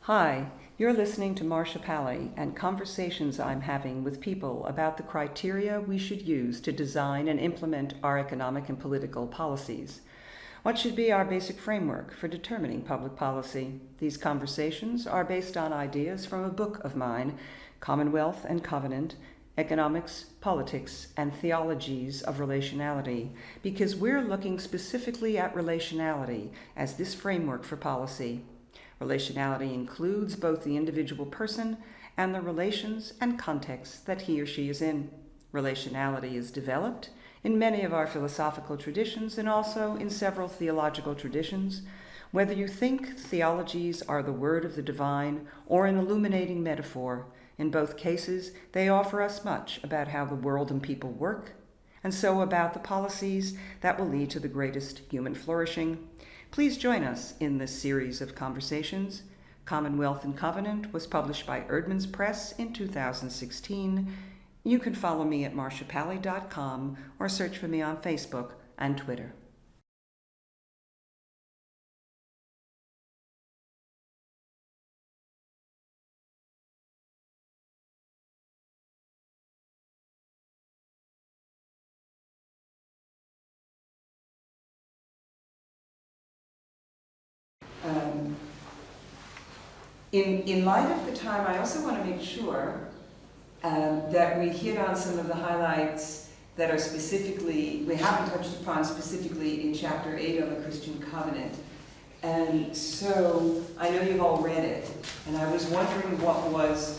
Hi, you're listening to Marcia Pally and conversations I'm having with people about the criteria we should use to design and implement our economic and political policies. What should be our basic framework for determining public policy? These conversations are based on ideas from a book of mine, Commonwealth and Covenant, Economics, Politics, and Theologies of Relationality, because we're looking specifically at relationality as this framework for policy. Relationality includes both the individual person and the relations and contexts that he or she is in. Relationality is developed in many of our philosophical traditions and also in several theological traditions. Whether you think theologies are the word of the divine or an illuminating metaphor, in both cases they offer us much about how the world and people work, and so about the policies that will lead to the greatest human flourishing. Please join us in this series of conversations. Commonwealth and Covenant was published by Erdman's Press in 2016. You can follow me at marciapally.com or search for me on Facebook and Twitter. In light of the time, I also want to make sure that we hit on some of the highlights that are specifically, we haven't touched upon specifically in Chapter 8 of the Christian Covenant. And so I know you've all read it, and I was wondering what was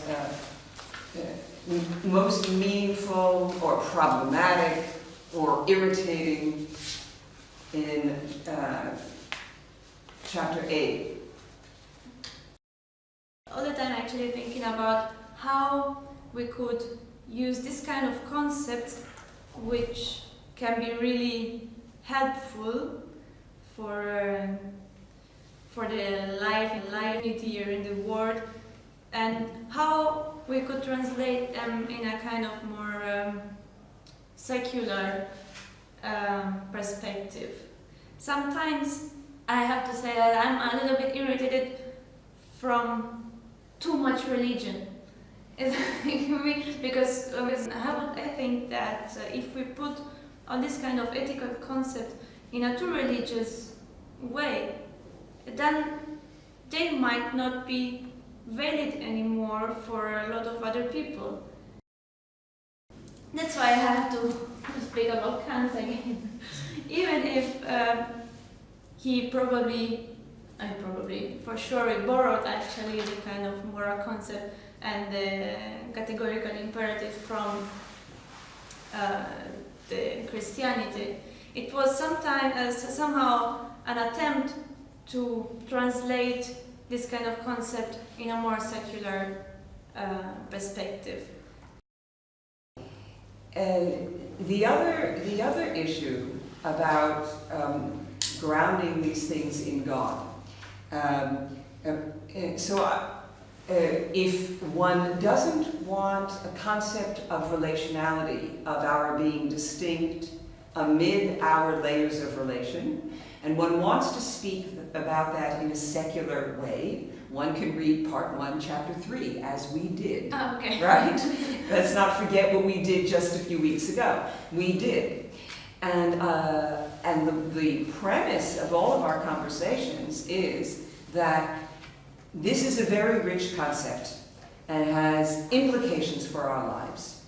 most meaningful or problematic or irritating in Chapter 8. All the time actually thinking about how we could use this kind of concept which can be really helpful for the life unity here in the world, and how we could translate them in a kind of more secular perspective. Sometimes I have to say that I'm a little bit irritated from too much religion. Because I think that if we put all this kind of ethical concept in a too religious way, then they might not be valid anymore for a lot of other people. That's why I have to speak about Kant again. Even if for sure he borrowed actually the kind of moral concept and the categorical imperative from the Christianity. It was somehow an attempt to translate this kind of concept in a more secular perspective. The other issue about grounding these things in God. If one doesn't want a concept of relationality, of our being distinct amid our layers of relation, and one wants to speak about that in a secular way, one can read Part 1, Chapter 3, as we did. Oh, okay. Right? Let's not forget what we did just a few weeks ago. We did. And the premise of all of our conversations is that this is a very rich concept and has implications for our lives.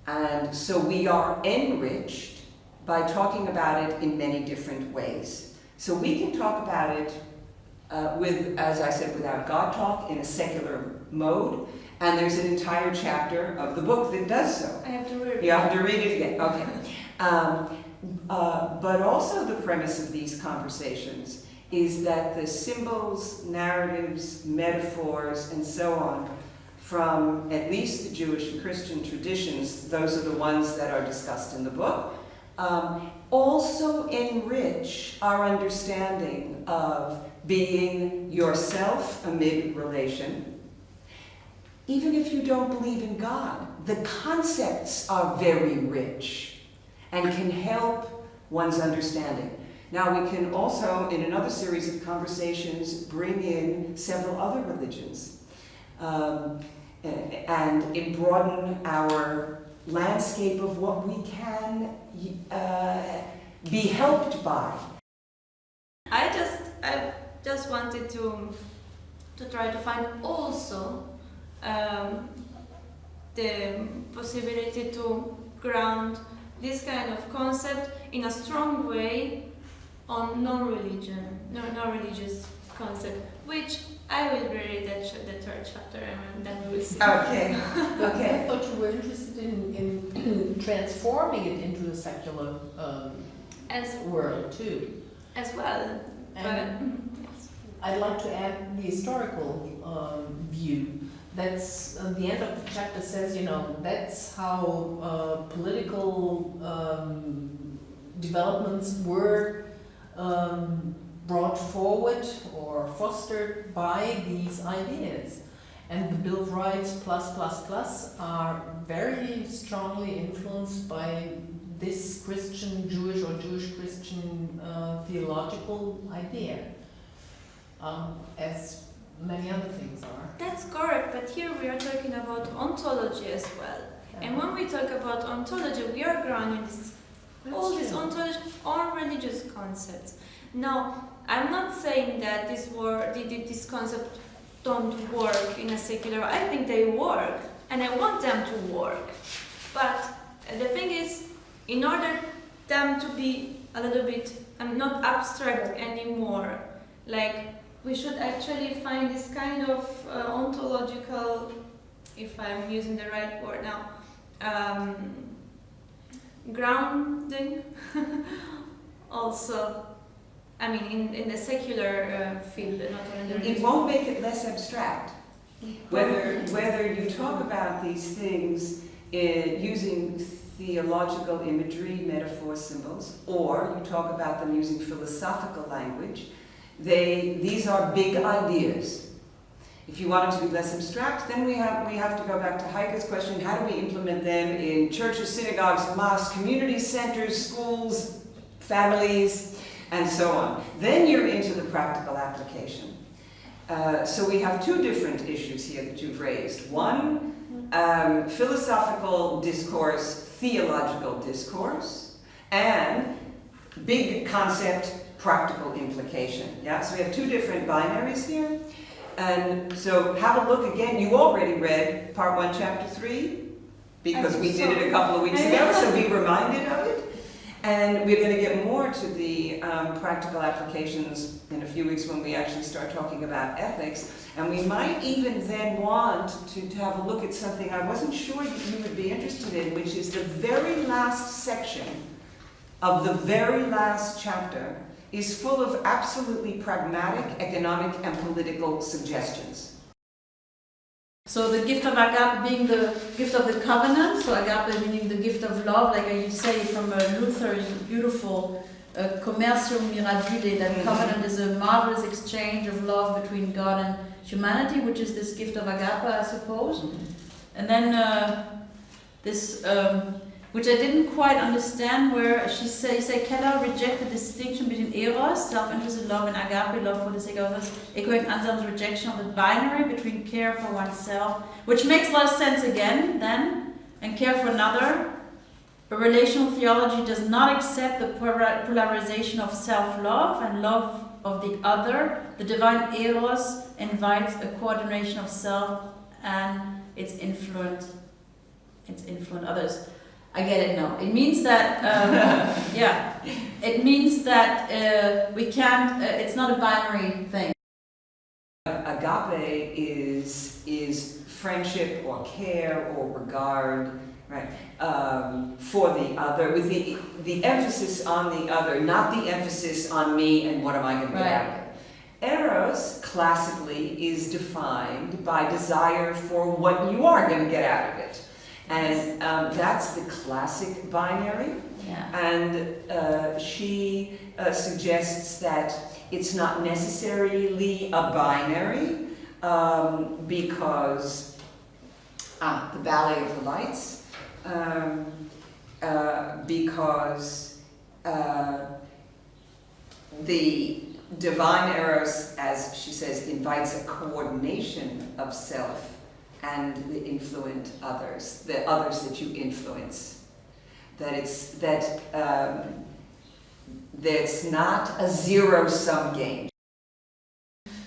And so we are enriched by talking about it in many different ways. So we can talk about it as I said, without God talk, in a secular mode. And there's an entire chapter of the book that does so. I have to read it. You have to read it again. Okay. But also the premise of these conversations is that the symbols, narratives, metaphors, and so on from at least the Jewish and Christian traditions, those are the ones that are discussed in the book, also enrich our understanding of being yourself amid relation. Even if you don't believe in God, the concepts are very rich and can help one's understanding. Now we can also, in another series of conversations, bring in several other religions and broaden our landscape of what we can be helped by. I just wanted to try to find also the possibility to ground this kind of concept in a strong way on non-religious concept, which I will read the third chapter and then we will see. Okay. Okay. I thought you were interested in transforming it into a secular world too. As well. And I'd like to add the historical view. That's the end of the chapter says, you know, that's how political developments were brought forward or fostered by these ideas. And the Bill of Rights +++ are very strongly influenced by this Christian, Jewish or Jewish-Christian theological idea, as many other things are. That's correct, but here we are talking about ontology as well. And when we talk about ontology, we are grounding all these ontology on religious concepts. Now, I'm not saying that this concept don't work in a secular way. I think they work, and I want them to work. But the thing is, in order them to be a little bit not abstract anymore, like we should actually find this kind of ontological, if I'm using the right word now, grounding also. I mean, in the secular field, not only the It won't make it less abstract. Whether you talk about these things using theological imagery, metaphor, symbols, or you talk about them using philosophical language, these are big ideas. If you want it to be less abstract, then we have to go back to Heike's question: how do we implement them in churches, synagogues, mosques, community centers, schools, families, and so on? Then you're into the practical application. So we have two different issues here that you've raised. One, philosophical discourse, theological discourse, and big concept, practical implication. Yeah, so we have two different binaries here. And so have a look again. You already read part 1, chapter 3, because we did it a couple of weeks ago, so be reminded of it. And we're going to get more to the practical applications in a few weeks when we actually start talking about ethics. And we might even then want to have a look at something I wasn't sure you would be interested in, which is the very last section of the very last chapter is full of absolutely pragmatic economic and political suggestions. So the gift of agape being the gift of the covenant, so agape meaning the gift of love, like you say from Luther's beautiful Commercium Mirabile, that covenant is a marvelous exchange of love between God and humanity, which is this gift of agape, I suppose. And then this, which I didn't quite understand, where she says, Keller reject the distinction between eros, self-interested love, and agape, love for the sake of others, echoing Anselm's rejection of the binary between care for oneself, which makes a lot of sense again, then, and care for another. But relational theology does not accept the polarization of self-love and love of the other. The divine eros invites a coordination of self and its influence others. I get it now. It means that, yeah, it means that we can't, it's not a binary thing. Agape is friendship or care or regard, right, for the other, with the emphasis on the other, not the emphasis on me and what am I going to get out of it. Eros, classically, is defined by desire for what you are going to get out of it. And that's the classic binary. Yeah. And she suggests that it's not necessarily a binary because the Ballet of the Lights, because the divine eros, as she says, invites a coordination of self and the influent others, the others that you influence. That's not a zero-sum game.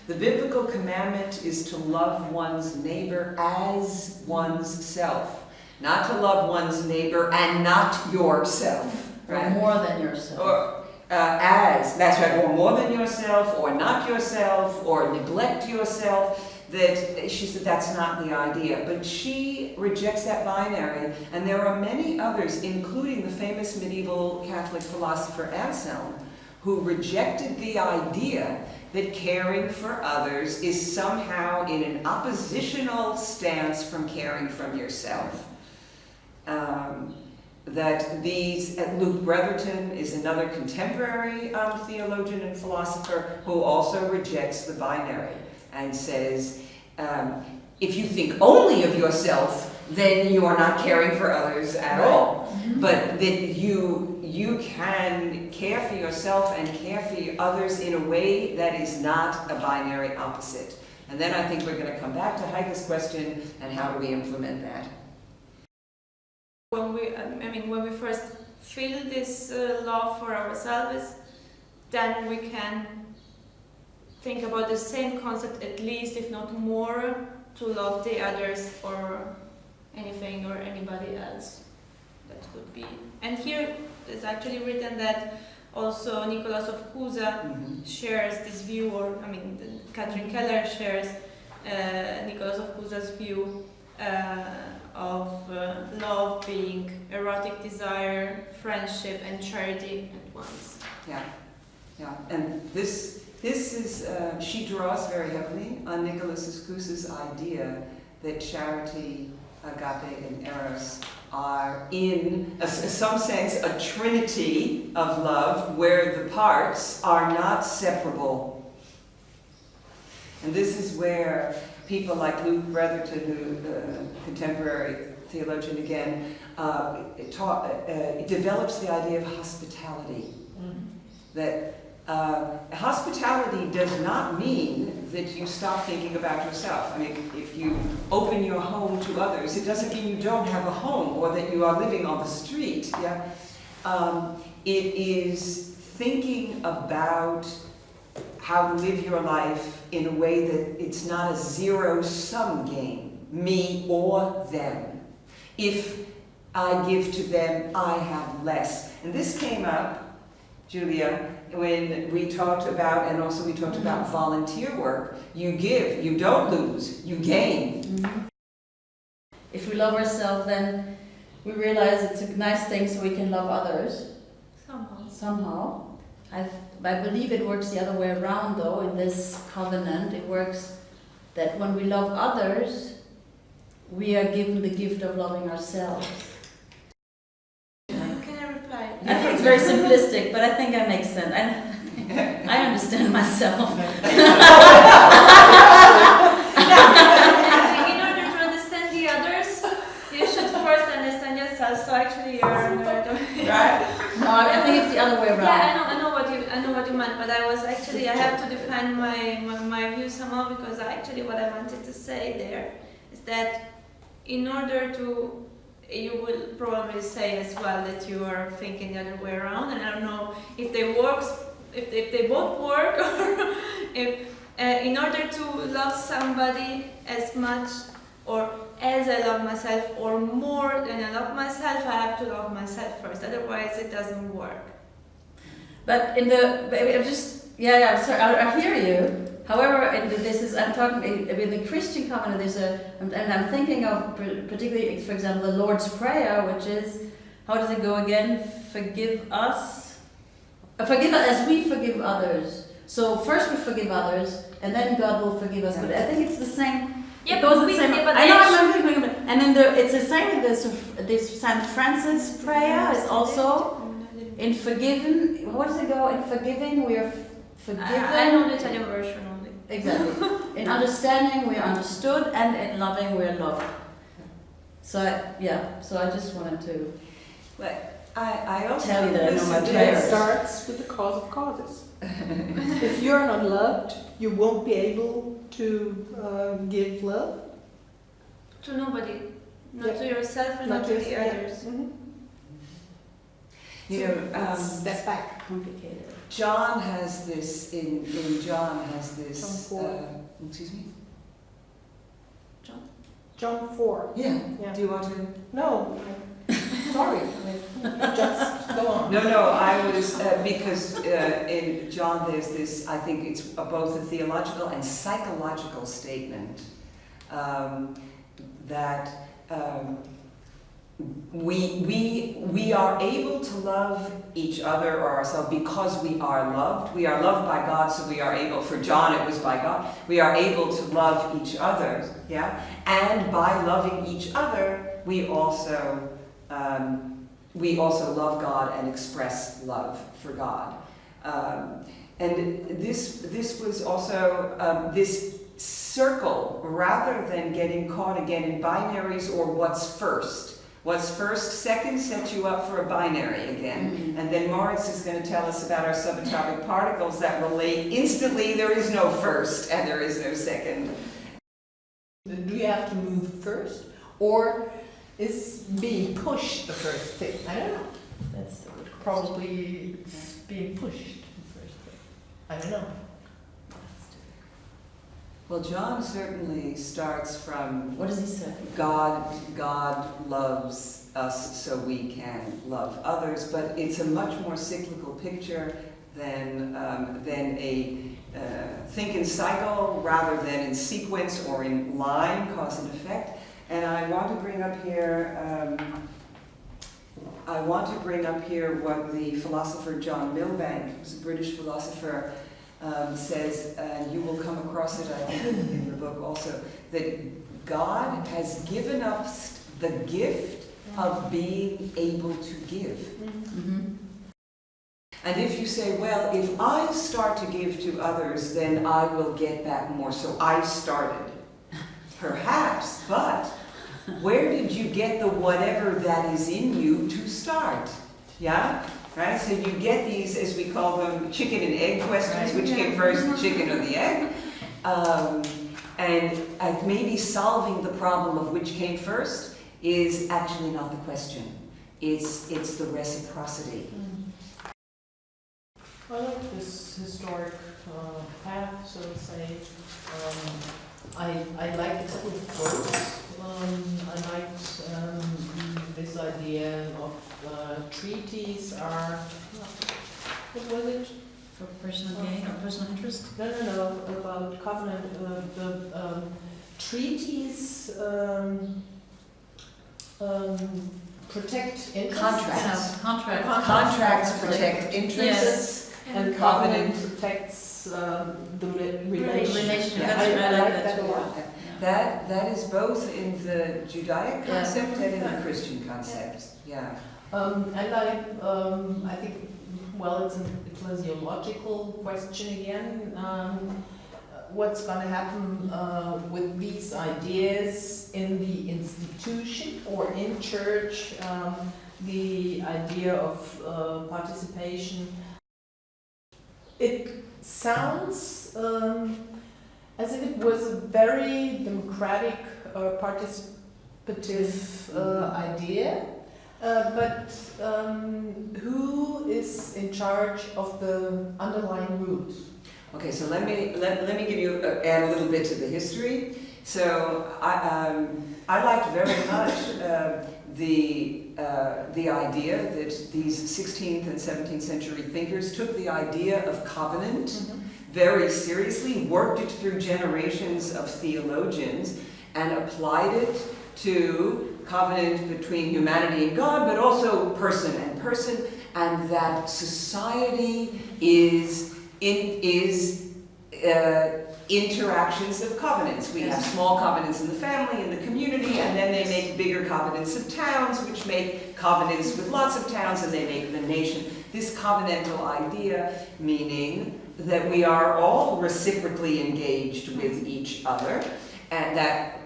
The biblical commandment is to love one's neighbor as one's self, not to love one's neighbor and not yourself. Right? Or more than yourself. Or that's right, or more than yourself, or not yourself, or neglect yourself. That she said that's not the idea, but she rejects that binary, and there are many others, including the famous medieval Catholic philosopher Anselm, who rejected the idea that caring for others is somehow in an oppositional stance from caring from yourself. Luke Bretherton is another contemporary theologian and philosopher who also rejects the binary and says, if you think only of yourself, then you are not caring for others at all. Mm-hmm. But that you can care for yourself and care for others in a way that is not a binary opposite. And then I think we're going to come back to Heike's question, and how do we implement that? When we first feel this love for ourselves, then we can think about the same concept, at least, if not more, to love the others or anything or anybody else. That would be. And here is actually written that also Nicholas of Cusa shares this view, or Catherine Keller shares Nicholas of Cusa's view of love being erotic desire, friendship, and charity at once. Yeah, and this is, she draws very heavily on Nicholas of Cusa's idea that charity, agape, and eros are in some sense a trinity of love where the parts are not separable. And this is where people like Luke Bretherton, who contemporary theologian again, develops the idea of hospitality. That hospitality does not mean that you stop thinking about yourself. I mean, if you open your home to others, it doesn't mean you don't have a home or that you are living on the street. Yeah, it is thinking about how to live your life in a way that it's not a zero-sum game, me or them. If I give to them, I have less. And this came up, Julia, when we talked about, and also we talked about volunteer work. You give, you don't lose, you gain. If we love ourselves, then we realize it's a nice thing so we can love others. Somehow. I believe it works the other way around, though. In this covenant, it works that when we love others, we are given the gift of loving ourselves. Can I reply? I think it's very simplistic, but I think that makes sense. I understand myself. In order to understand the others, you should first understand yourself. So actually, you're right. No, I think it's the other way around. Yeah, I know what you meant, but I have to define my view somehow, because actually what I wanted to say there is that in order to, you will probably say as well that you are thinking the other way around, and I don't know if they both work, or if in order to love somebody as much or as I love myself, or more than I love myself, I have to love myself first. Otherwise, it doesn't work. But sorry, I hear you. However, I'm talking with the Christian covenant. And I'm thinking of particularly, for example, the Lord's Prayer, which is, how does it go again? Forgive us as we forgive others. So first we forgive others, and then God will forgive us. But I think it's the same. Yeah, it goes but the same. I know. And then it's the same with this Saint Francis prayer. Is also in forgiven. What does it go? In forgiving, we are forgiven. I know the Italian version only. Exactly. In understanding, we are understood, and in loving, we are loved. So I just wanted to But I also tell you that I know my It prayers. starts with the cause of causes. If you're not loved, you won't be able to give love. To nobody, not Yeah. to yourself and not to the others. You know, Step back, complicated. John has this, in John has this, John 4. excuse me? John 4. Yeah. Yeah. Do you want to? No, sorry. Just go on. No, I was, because in John there's this, I think it's both a theological and psychological statement that we are able to love each other or ourselves because we are loved. We are loved by God, so we are able, for John it was by God, we are able to love each other, yeah? And by loving each other, we also love God and express love for God. And this was also this circle, rather than getting caught again in binaries or what's first. What's first, second sets you up for a binary again. And then Moritz is going to tell us about our subatomic particles that relate instantly. There is no first and there is no second. Do you have to move first? Or is being pushed the first thing? I don't know. That's probably it's being pushed the first thing. I don't know. Well, John certainly starts from What does he say? God loves us so we can love others, but it's a much more cyclical picture than a think in cycle rather than in sequence or in line, cause and effect. And I want to bring up here what the philosopher John Milbank, who's a British philosopher, says, and you will come across it, I think, in the book also, that God has given us the gift of being able to give. And if you say, well, if I start to give to others, then I will get back more, so I started. Perhaps, but where did you get the whatever that is in you to start? Yeah? Right? So you get these, as we call them, chicken and egg questions, which came first, the chicken or the egg? And maybe solving the problem of which came first is actually not the question. It's the reciprocity. I like this historic path, so to say. I like a couple of quotes. I liked this idea of treaties are, what was it? For personal gain or personal interest? No, about covenant. The treaties protect interests. Contracts protect interests, and covenant protects the relationship. Yeah, I like that a lot. That is both in the Judaic concept and in the Christian concept. Yeah. And I think, well, it's an ecclesiological question again. What's going to happen with these ideas in the institution or in church? The idea of participation. It sounds as if it was a very democratic, participative idea. But who is in charge of the underlying rules? Okay, so let me give you add a little bit to the history. So I liked very much the idea that these 16th and 17th century thinkers took the idea of covenant very seriously, worked it through generations of theologians, and applied it to covenant between humanity and God, but also person and person, and that society is interactions of covenants. We have small covenants in the family, in the community, and then they make bigger covenants of towns, which make covenants with lots of towns, and they make the nation. This covenantal idea, meaning that we are all reciprocally engaged with each other, and that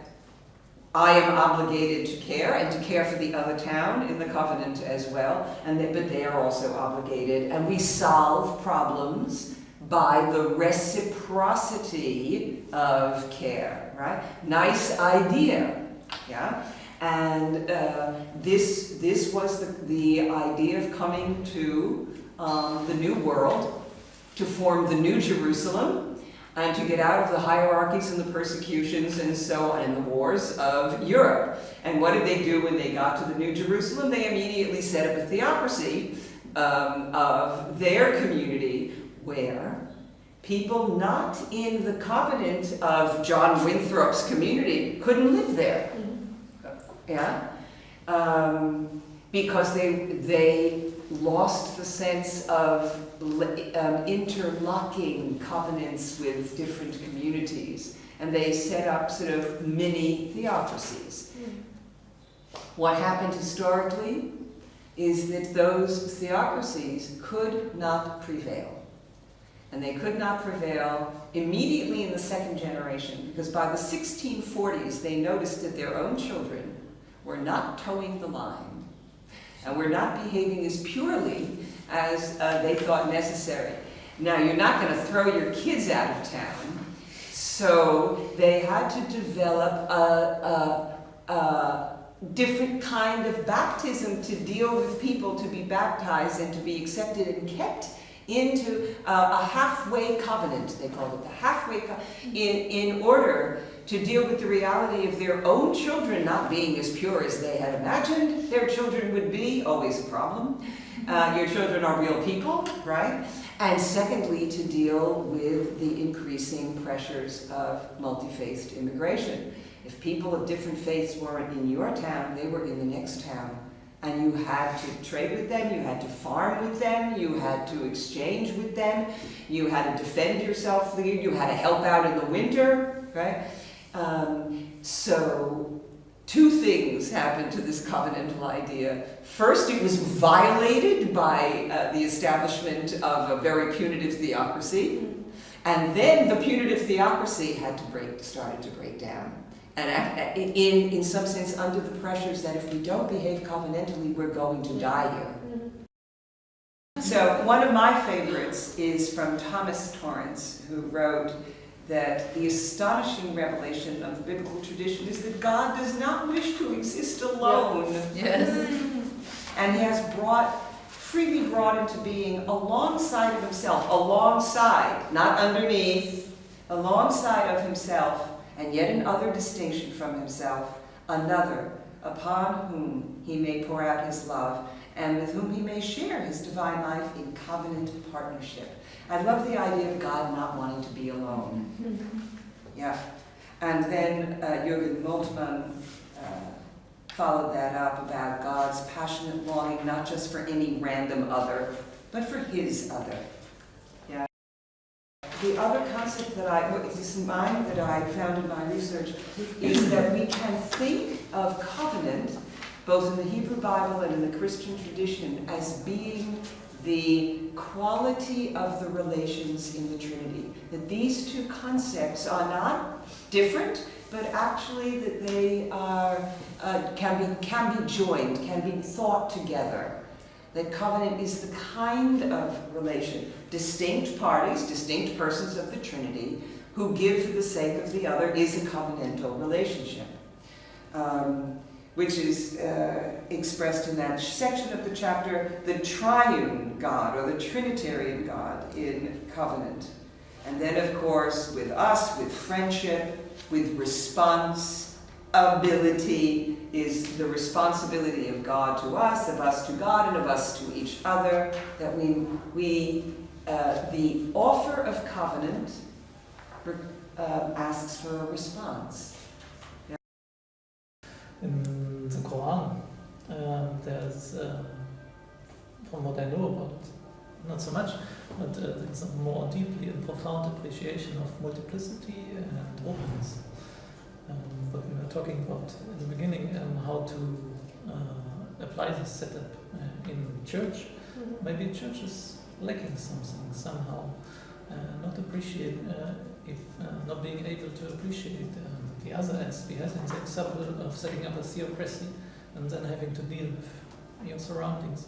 I am obligated to care, and to care for the other town in the covenant as well, but they are also obligated, and we solve problems by the reciprocity of care, right? Nice idea, yeah? And this was the idea of coming to the new world, to form the new Jerusalem, and to get out of the hierarchies and the persecutions and so on, and the wars of Europe. And what did they do when they got to the new Jerusalem? They immediately set up a theocracy of their community, where people not in the covenant of John Winthrop's community couldn't live there. Yeah? Because they lost the sense of interlocking covenants with different communities, and they set up sort of mini theocracies. What happened historically is that those theocracies could not prevail. And they could not prevail immediately in the second generation, because by the 1640s they noticed that their own children were not towing the line and were not behaving as purely as they thought necessary. Now, you're not going to throw your kids out of town, so they had to develop a different kind of baptism to deal with people to be baptized and to be accepted and kept into a halfway covenant, they called it the halfway covenant, in order to deal with the reality of their own children not being as pure as they had imagined their children would be, always a problem. Your children are real people, right? And secondly, to deal with the increasing pressures of multi-faith immigration. If people of different faiths weren't in your town, they were in the next town. And you had to trade with them, you had to farm with them, you had to exchange with them, you had to defend yourself, you had to help out in the winter, right? So two things happened to this covenantal idea. First, it was violated by the establishment of a very punitive theocracy, and then the punitive theocracy started to break down. And in some sense, under the pressures that if we don't behave covenantally, we're going to die here. So one of my favorites is from Thomas Torrance, who wrote that the astonishing revelation of the biblical tradition is that God does not wish to exist alone. Yes. And he has freely brought into being alongside of himself, not underneath, alongside of himself, and yet in other distinction from himself, another upon whom he may pour out his love, and with whom he may share his divine life in covenant partnership. I love the idea of God not wanting to be alone. Yeah. And then Jürgen Moltmann followed that up about God's passionate longing, not just for any random other, but for his other. Yeah. The other concept that I found in my research is that we can think of covenant, both in the Hebrew Bible and in the Christian tradition, as being the quality of the relations in the Trinity. That these two concepts are not different, but actually that they are, can be joined, can be thought together. That covenant is the kind of relation, distinct parties, distinct persons of the Trinity, who give for the sake of the other, is a covenantal relationship. Which is expressed in that section of the chapter, the triune God, or the Trinitarian God in covenant. And then, of course, with us, with friendship, with responsibility, is the responsibility of God to us, of us to God, and of us to each other, that the offer of covenant asks for a response. In the Quran, there's, from what I know about it, not so much, but there's a more deeply and profound appreciation of multiplicity and openness. What we were talking about in the beginning, how to apply this setup in church. Maybe church is lacking something somehow, not being able to appreciate the other, as we had in the example of setting up a theocracy and then having to deal with your surroundings.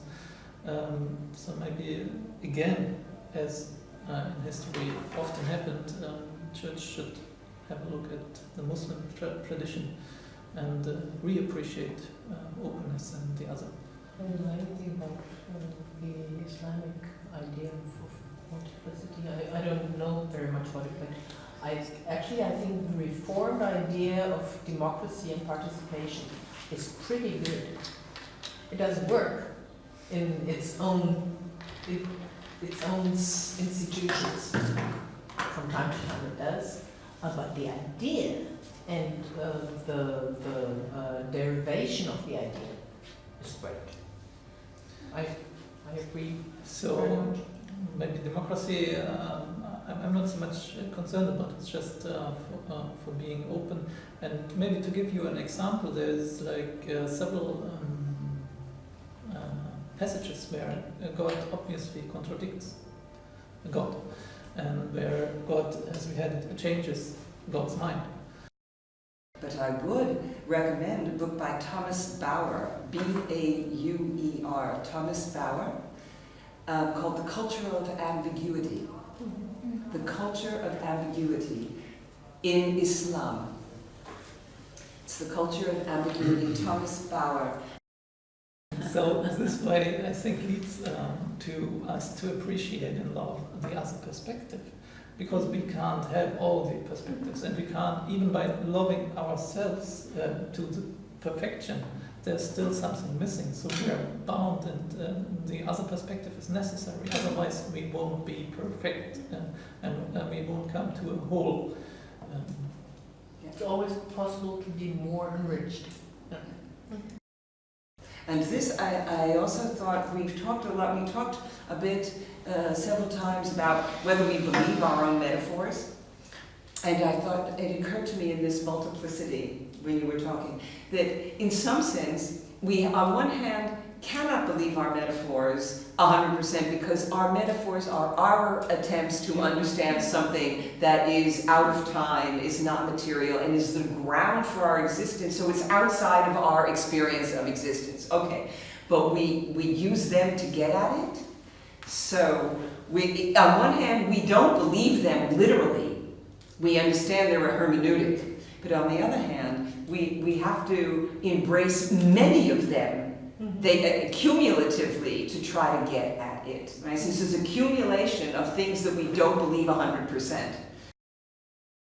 So maybe again, as in history often happened, Church should have a look at the Muslim tradition and reappreciate openness and the other. I don't know anything about the Islamic idea of multiplicity. I don't know very much about it, but I think the Reformed idea of democracy and participation is pretty good. It doesn't work in its own institutions. From time to time it does, but the idea and the derivation of the idea is great. I agree. So maybe democracy, I'm not so much concerned about it. It's just for being open. And maybe to give you an example, there's like several passages where God obviously contradicts God, and where God, as we had it, changes God's mind. But I would recommend a book by Thomas Bauer, B-A-U-E-R, Thomas Bauer, called The Culture of Ambiguity. The Culture of Ambiguity in Islam. It's The Culture of Ambiguity, Thomas Bauer. So this way, I think, leads to us to appreciate and love the other perspective, because we can't have all the perspectives, and we can't, even by loving ourselves to the perfection, there's still something missing. So we are bound, and the other perspective is necessary. Otherwise, we won't be perfect, and we won't come to a whole. It's always possible to be more enriched. And this, I also thought, we've talked a bit several times about whether we believe our own metaphors. And I thought, it occurred to me in this multiplicity, when you were talking, that in some sense, we, on one hand, cannot believe our metaphors 100% because our metaphors are our attempts to understand something that is out of time, is not material, and is the ground for our existence, so it's outside of our experience of existence. Okay, but we use them to get at it. So, on one hand, we don't believe them literally. We understand they're a hermeneutic. But on the other hand, we have to embrace many of them cumulatively to try to get at it. Right? So this is accumulation of things that we don't believe 100%.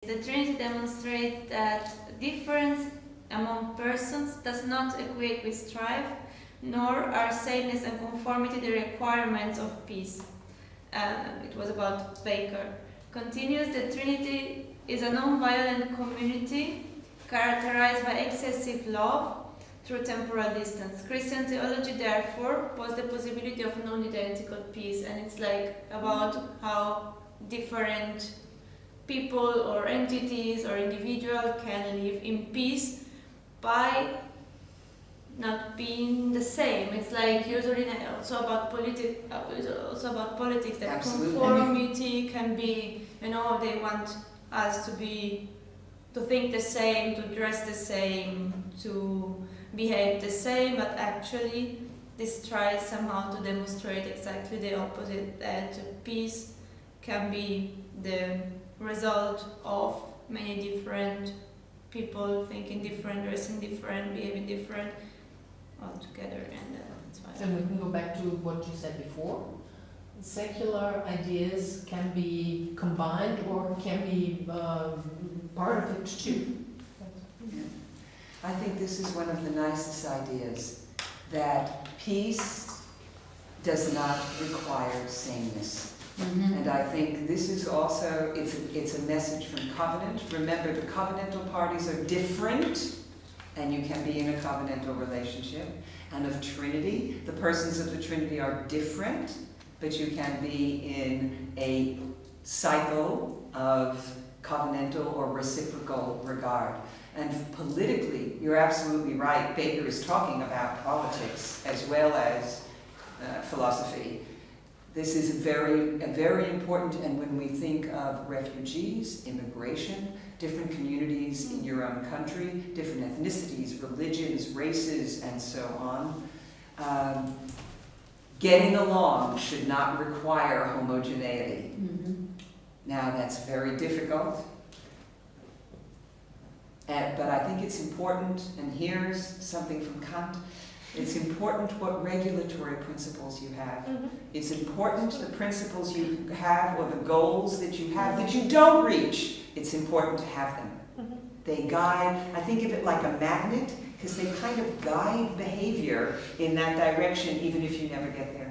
The Trinity demonstrates that difference among persons does not equate with strife, nor are sameness and conformity the requirements of peace. It was about Baker. Continues, the Trinity is a non-violent community characterized by excessive love through temporal distance. Christian theology, therefore, posed the possibility of non-identical peace, and it's like about how different people or entities or individuals can live in peace by not being the same. It's like usually also about politics. That Absolutely. Conformity can be, they want us to think the same, to dress the same, to behave the same, but actually this tries somehow to demonstrate exactly the opposite, that peace can be the result of many different people thinking different, dressing different, behaving different, all together, and that's why. And we can go back to what you said before. Secular ideas can be combined or can be part of it too. Yeah. I think this is one of the nicest ideas, that peace does not require sameness. And I think this is also, it's a message from covenant. Remember, the covenantal parties are different, and you can be in a covenantal relationship. And of Trinity, the persons of the Trinity are different, but you can be in a cycle of covenantal or reciprocal regard. And politically, you're absolutely right. Baker is talking about politics as well as philosophy. This is very important, and when we think of refugees, immigration, different communities in your own country, different ethnicities, religions, races, and so on, getting along should not require homogeneity. Now that's very difficult, but I think it's important, and here's something from Kant, it's important what regulatory principles you have. It's important the principles you have or the goals that you have that you don't reach. It's important to have them. They guide, I think of it like a magnet, because they kind of guide behavior in that direction even if you never get there.